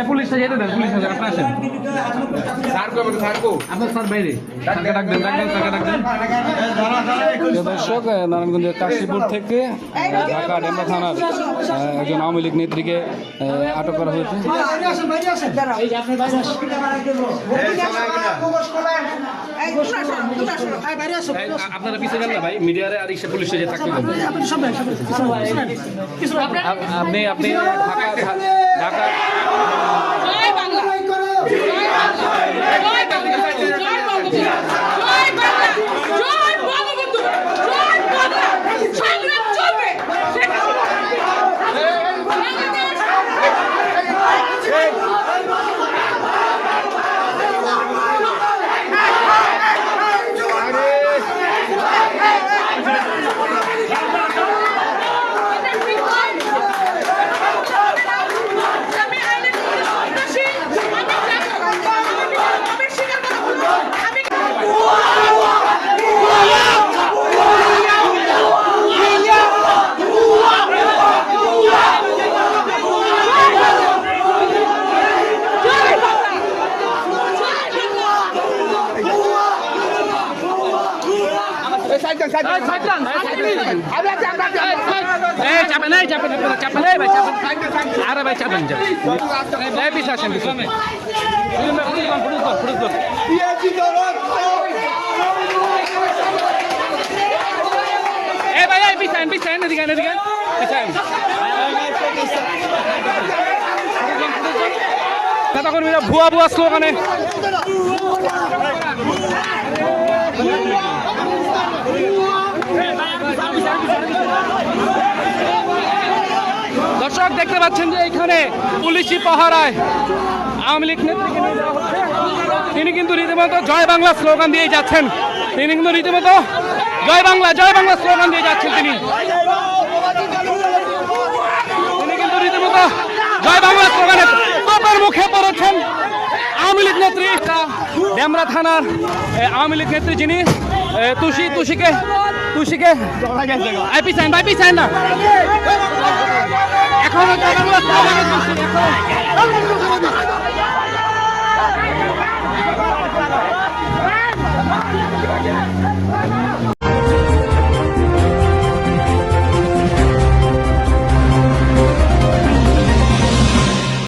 পুলিশটা যেতে দেন, পুলিশ আপনার আসেন। আপনার স্যার বাইরে ডাকবেন। দর্শক, নারায়ণগঞ্জের কাশীপুর থেকে ঢাকা ডেমরা থানার একজন আওয়ামী লীগ নেত্রীকে আটক করা হয়েছে। আপনারা পিছিয়ে যান না ভাই, মিডিয়ারে আর ইসে পুলিশে যে থাকতে আপনি ঢাকা নেতাকর্মীরা ভুয়া ভুয়া স্লোগানে দর্শক দেখতে পাচ্ছেন যে এখানে পুলিশি পাহারায় আওয়ামী লীগ নেত্রীকে নিয়ে যাওয়া হচ্ছে। তিনি কিন্তু রীতিমতো জয় বাংলা স্লোগান দিয়ে যাচ্ছেন। তিনি কিন্তু রীতিমতো জয় বাংলা স্লোগান দিয়ে যাচ্ছেন। তিনি কিন্তু রীতিমতো জয় বাংলা স্লোগানে তোপের মুখে পড়েছেন আওয়ামী লীগ নেত্রী। ডেমরা থানার আওয়ামী লীগ নেত্রী যিনি তুষিকে আইপি চান না এখনো